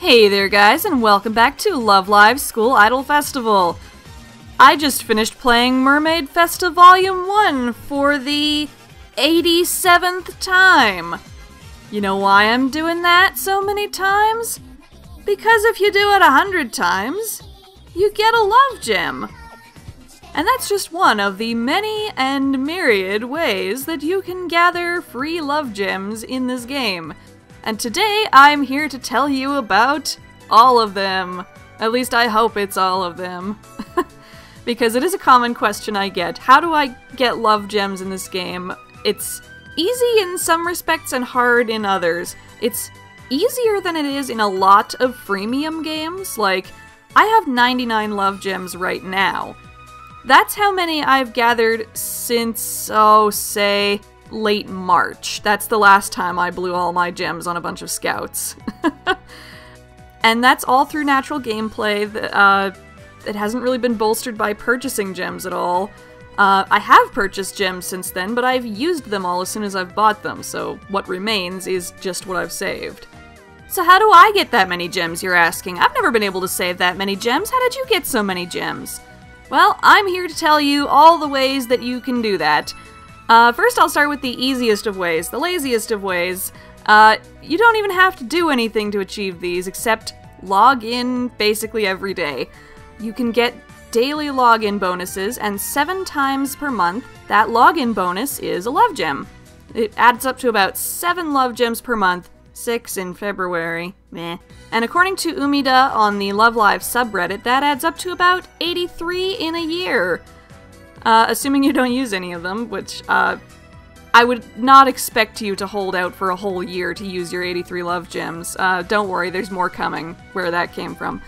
Hey there guys, and welcome back to Love Live School Idol Festival. I just finished playing Mermaid Festa Volume 1 for the 87th time. You know why I'm doing that so many times? Because if you do it 100 times, you get a love gem. And that's just one of the many and myriad ways that you can gather free love gems in this game. And today I'm here to tell you about all of them. At least I hope it's all of them. Because it is a common question I get. How do I get love gems in this game? It's easy in some respects and hard in others. It's easier than it is in a lot of freemium games. Like, I have 99 love gems right now. That's how many I've gathered since, oh, say, late March. That's the last time I blew all my gems on a bunch of scouts. And that's all through natural gameplay. It hasn't really been bolstered by purchasing gems at all. I have purchased gems since then, but I've used them all as soon as I've bought them, so what remains is just what I've saved. So how do I get that many gems, you're asking? I've never been able to save that many gems. How did you get so many gems? Well, I'm here to tell you all the ways that you can do that. First, I'll start with the easiest of ways, the laziest of ways. You don't even have to do anything to achieve these, except log in basically every day. You can get daily login bonuses, and 7 times per month, that login bonus is a love gem. It adds up to about 7 love gems per month, 6 in February. Meh. And according to Umida on the Love Live subreddit, that adds up to about 83 in a year. Assuming you don't use any of them, which, I would not expect you to hold out for a whole year to use your 83 love gems. Don't worry, there's more coming where that came from.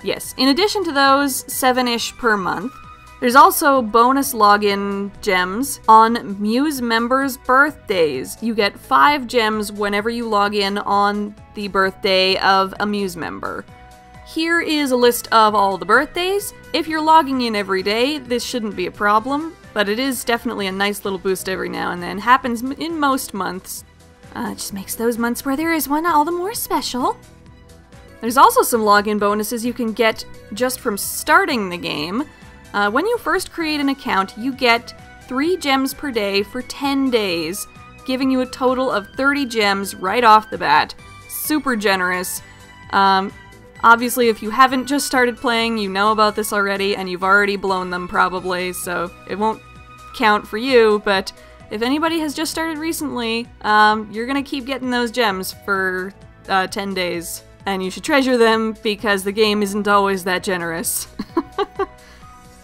Yes, in addition to those 7-ish per month, there's also bonus login gems on Muse members' birthdays. You get 5 gems whenever you log in on the birthday of a Muse member. Here is a list of all the birthdays. If you're logging in every day, this shouldn't be a problem, but it is definitely a nice little boost every now and then. Happens in most months. It just makes those months where there is one all the more special. There's also some login bonuses you can get just from starting the game. When you first create an account, you get 3 gems per day for 10 days, giving you a total of 30 gems right off the bat. Super generous. Obviously, if you haven't just started playing, you know about this already, and you've already blown them probably, so it won't count for you, but if anybody has just started recently, you're gonna keep getting those gems for 10 days. And you should treasure them, because the game isn't always that generous.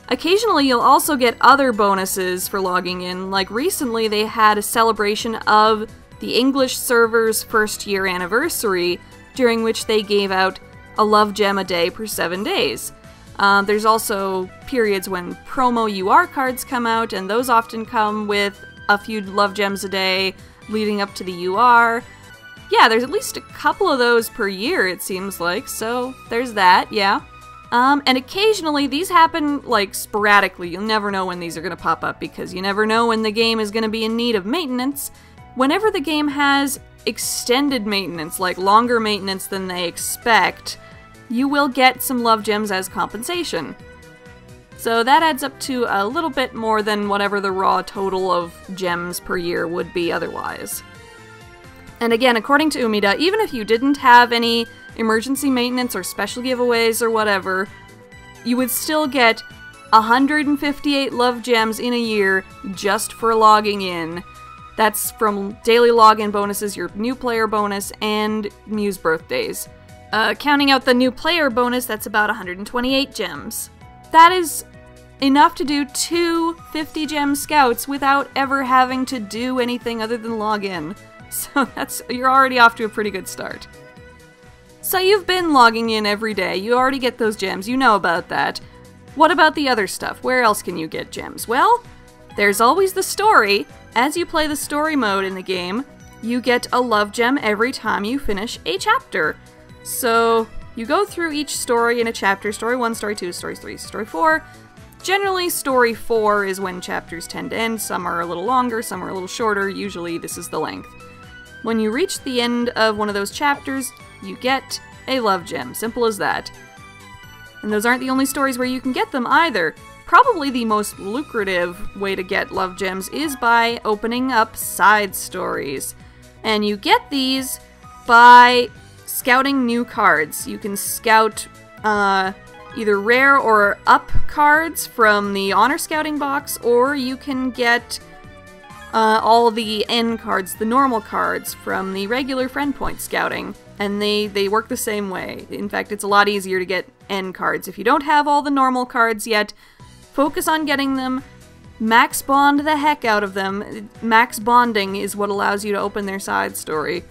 Occasionally, you'll also get other bonuses for logging in. Like recently, they had a celebration of the English server's first year anniversary, during which they gave out a love gem a day per 7 days. There's also periods when promo UR cards come out, and those often come with a few love gems a day leading up to the UR. Yeah, there's at least a couple of those per year, it seems like, so there's that, yeah. And occasionally, these happen, like, sporadically. You'll never know when these are going to pop up, because you never know when the game is going to be in need of maintenance. Whenever the game has extended maintenance, like longer maintenance than they expect, you will get some love gems as compensation. So that adds up to a little bit more than whatever the raw total of gems per year would be otherwise. And again, according to Umida, even if you didn't have any emergency maintenance or special giveaways or whatever, you would still get 158 love gems in a year just for logging in. That's from daily login bonuses, your new player bonus, and Muse birthdays. Counting out the new player bonus, that's about 128 gems. That is enough to do 2 50-gem scouts without ever having to do anything other than log in. So you're already off to a pretty good start. So you've been logging in every day, you already get those gems, you know about that. What about the other stuff? Where else can you get gems? Well, there's always the story. As you play the story mode in the game, you get a love gem every time you finish a chapter. So you go through each story in a chapter, story 1, story 2, story 3, story 4. Generally, story 4 is when chapters tend to end. Some are a little longer, some are a little shorter. Usually this is the length. When you reach the end of one of those chapters, you get a love gem. Simple as that. And those aren't the only stories where you can get them either. Probably the most lucrative way to get love gems is by opening up side stories. And you get these by scouting new cards. You can scout either rare or up cards from the Honor Scouting box, or you can get all the N cards, the normal cards, from the regular Friend Point Scouting. And they work the same way. In fact, it's a lot easier to get N cards. If you don't have all the normal cards yet, focus on getting them. Max bond the heck out of them. Max bonding is what allows you to open their side story.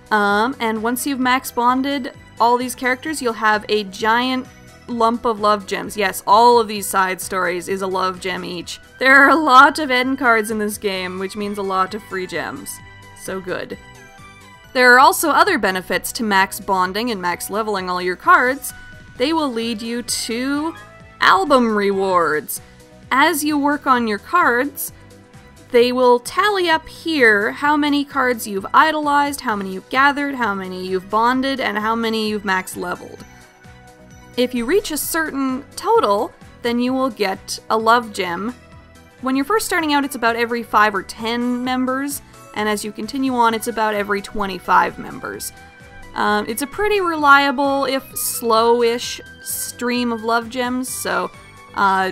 And once you've max bonded all these characters, you'll have a giant lump of love gems. Yes, all of these side stories is a love gem each. There are a lot of N cards in this game, which means a lot of free gems. So good. There are also other benefits to max bonding and max leveling all your cards. They will lead you to album rewards. As you work on your cards, they will tally up here how many cards you've idolized, how many you've gathered, how many you've bonded, and how many you've max leveled. If you reach a certain total, then you will get a love gem. When you're first starting out, it's about every 5 or 10 members, and as you continue on, it's about every 25 members. It's a pretty reliable, if slow-ish, stream of love gems, so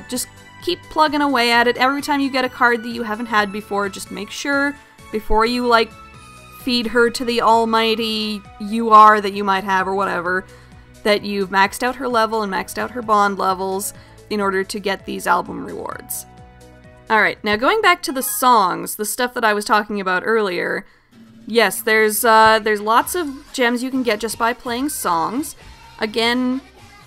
just keep plugging away at it. Every time you get a card that you haven't had before, just make sure, before you, like, feed her to the almighty UR that you might have or whatever, that you've maxed out her level and maxed out her bond levels in order to get these album rewards. Alright, now going back to the songs, the stuff that I was talking about earlier, yes, there's lots of gems you can get just by playing songs. Again,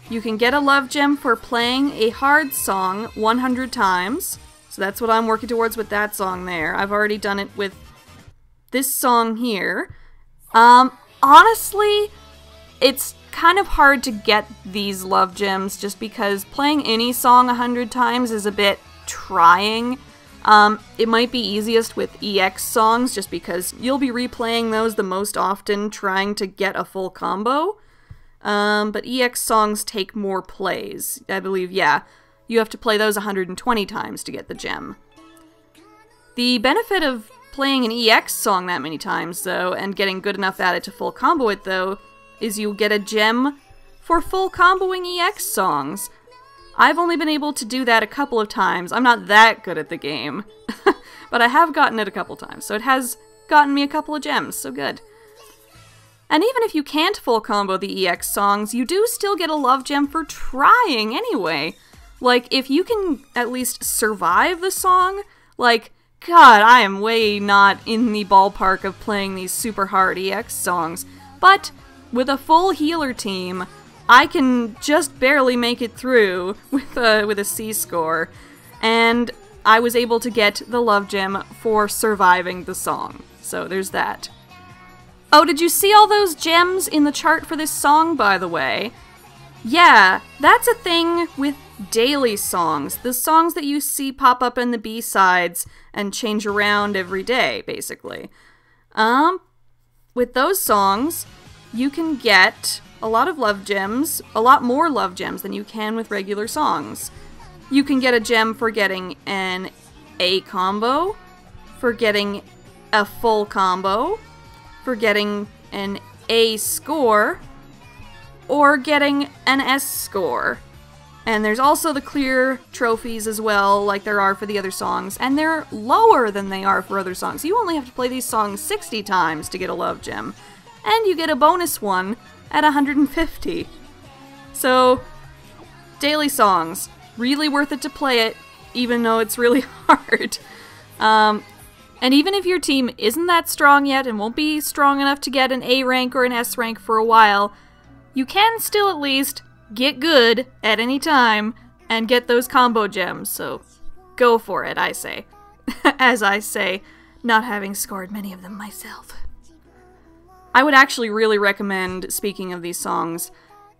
you can get a love gem for playing a hard song 100 times. So that's what I'm working towards with that song there. I've already done it with this song here. Honestly, it's kind of hard to get these love gems just because playing any song 100 times is a bit trying. It might be easiest with EX songs just because you'll be replaying those the most often trying to get a full combo. But EX songs take more plays. I believe, yeah, you have to play those 120 times to get the gem. The benefit of playing an EX song that many times, though, and getting good enough at it to full combo it, though, is you get a gem for full comboing EX songs. I've only been able to do that a couple of times. I'm not that good at the game, but I have gotten it a couple times, so it has gotten me a couple of gems, so good. And even if you can't full combo the EX songs, you do still get a love gem for trying anyway. Like, if you can at least survive the song, like, God, I am way not in the ballpark of playing these super hard EX songs, but with a full healer team, I can just barely make it through with a C score, and I was able to get the love gem for surviving the song. So there's that. Oh, did you see all those gems in the chart for this song, by the way? Yeah, that's a thing with daily songs. The songs that you see pop up in the B-sides and change around every day, basically. With those songs, you can get a lot of love gems, a lot more love gems than you can with regular songs. You can get a gem for getting an A combo, for getting a full combo, for getting an A score, or getting an S score. And there's also the clear trophies as well, like there are for the other songs, and they're lower than they are for other songs. You only have to play these songs 60 times to get a love gem, and you get a bonus one at 150. So, daily songs, really worth it to play it, even though it's really hard. And even if your team isn't that strong yet and won't be strong enough to get an A rank or an S rank for a while, you can still at least get good at any time and get those combo gems, so go for it, I say. As I say, not having scored many of them myself. I would actually really recommend, speaking of these songs,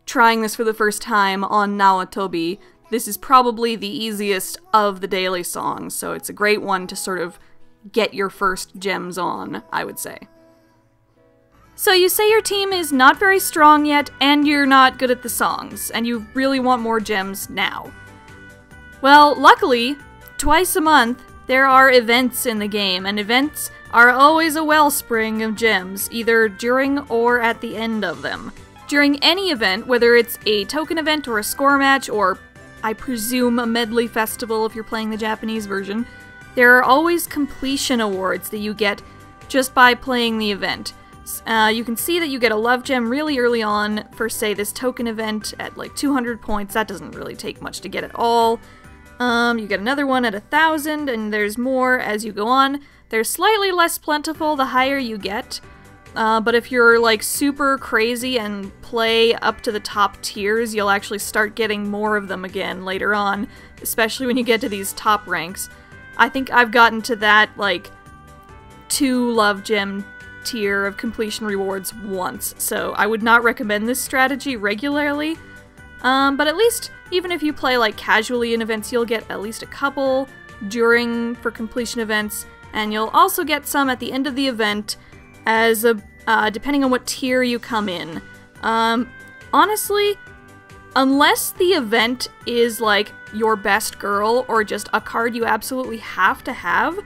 trying this for the first time on Nawatobi. This is probably the easiest of the daily songs, so it's a great one to sort of get your first gems on, I would say. So you say your team is not very strong yet, and you're not good at the songs, and you really want more gems now. Well, luckily, twice a month, there are events in the game, and events are always a wellspring of gems, either during or at the end of them. During any event, whether it's a token event or a score match, or I presume a medley festival if you're playing the Japanese version, there are always completion awards that you get just by playing the event. You can see that you get a love gem really early on for, say, this token event at like 200 points. That doesn't really take much to get at all. You get another one at 1,000, and there's more as you go on. They're slightly less plentiful the higher you get, but if you're like super crazy and play up to the top tiers, you'll actually start getting more of them again later on, especially when you get to these top ranks. I think I've gotten to that like 2 love gem tier of completion rewards once, so I would not recommend this strategy regularly, but at least even if you play like casually in events, you'll get at least a couple for completion events, and you'll also get some at the end of the event as a depending on what tier you come in. Honestly, unless the event is like your best girl or just a card you absolutely have to have,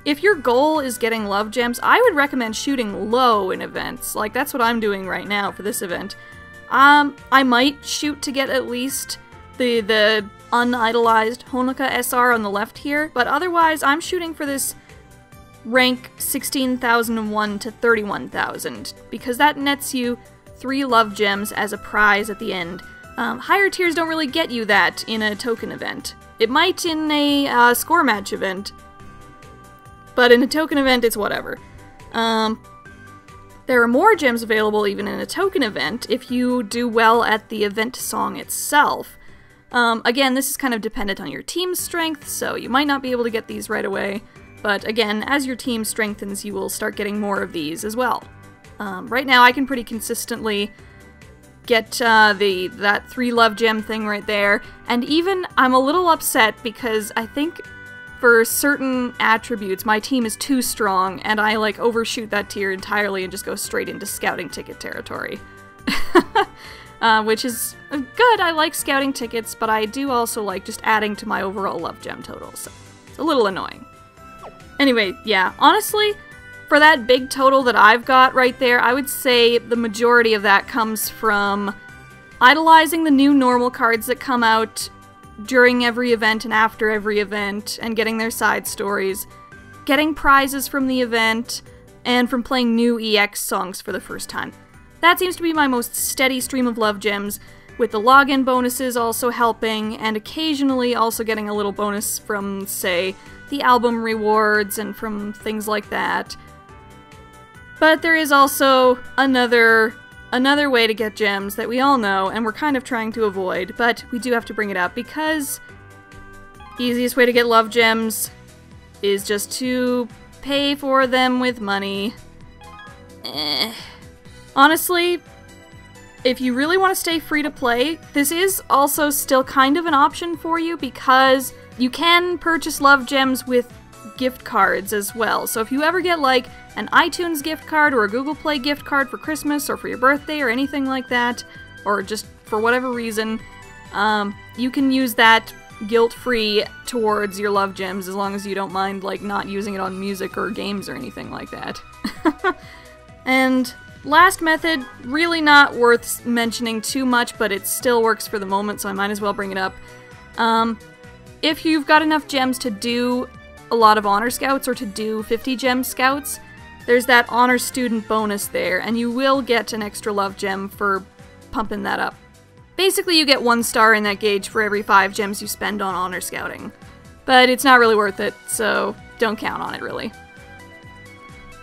if your goal is getting love gems, I would recommend shooting low in events. Like, that's what I'm doing right now for this event. I might shoot to get at least the unidolized Honoka SR on the left here, but otherwise I'm shooting for this rank 16,001 to 31,000, because that nets you 3 love gems as a prize at the end. Higher tiers don't really get you that in a token event. It might in a score match event, but in a token event, it's whatever. There are more gems available even in a token event if you do well at the event song itself. Again, this is kind of dependent on your team's strength, so you might not be able to get these right away, but again, as your team strengthens, you will start getting more of these as well. Right now, I can pretty consistently get that 3 love gem thing right there, and even I'm a little upset because I think for certain attributes, my team is too strong, and I, like, overshoot that tier entirely and just go straight into scouting ticket territory. Which is good, I like scouting tickets, but I do also like just adding to my overall love gem total, so it's a little annoying. Anyway, yeah, honestly, for that big total that I've got right there, I would say the majority of that comes from idolizing the new normal cards that come out during every event and after every event, and getting their side stories, getting prizes from the event, and from playing new EX songs for the first time. That seems to be my most steady stream of love gems, with the login bonuses also helping, and occasionally also getting a little bonus from, say, the album rewards and from things like that. But there is also another way to get gems that we all know, and we're kind of trying to avoid, but we do have to bring it up because the easiest way to get love gems is just to pay for them with money. Honestly, if you really want to stay free to play, this is also still kind of an option for you because you can purchase love gems with gift cards as well. So if you ever get like an iTunes gift card or a Google Play gift card for Christmas or for your birthday or anything like that, or just for whatever reason, you can use that guilt-free towards your love gems as long as you don't mind like not using it on music or games or anything like that. And last method, really not worth mentioning too much, but it still works for the moment, so I might as well bring it up. If you've got enough gems to do a lot of honor scouts or to do 50 gem scouts, there's that honor student bonus there, and you will get an extra love gem for pumping that up. Basically, you get 1 star in that gauge for every 5 gems you spend on honor scouting. But it's not really worth it, so don't count on it, really.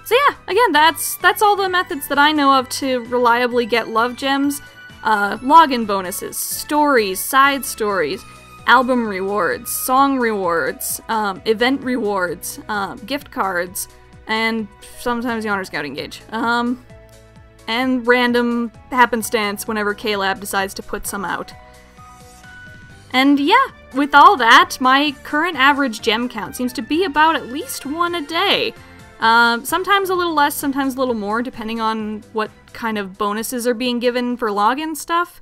So yeah, again, that's all the methods that I know of to reliably get love gems. Login bonuses, stories, side stories, album rewards, song rewards, event rewards, gift cards, and sometimes the honor scouting gauge. And random happenstance whenever K-Lab decides to put some out. And yeah, with all that, my current average gem count seems to be about at least 1 a day. Sometimes a little less, sometimes a little more, depending on what kind of bonuses are being given for login stuff.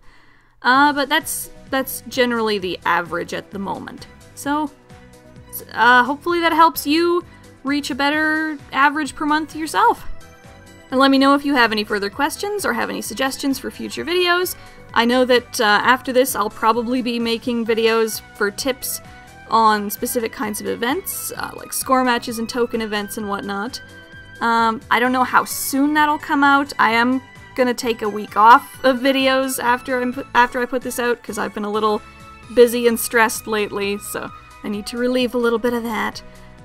But that's generally the average at the moment. So, hopefully that helps you reach a better average per month yourself. And let me know if you have any further questions or have any suggestions for future videos. I know that after this I'll probably be making videos for tips on specific kinds of events, like score matches and token events and whatnot. I don't know how soon that'll come out. I am gonna take a week off of videos after I put this out, because I've been a little busy and stressed lately, so I need to relieve a little bit of that.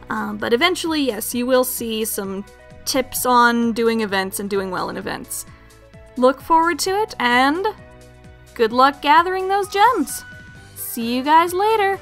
But eventually, yes, you will see some tips on doing events and doing well in events. Look forward to it, and good luck gathering those gems! See you guys later!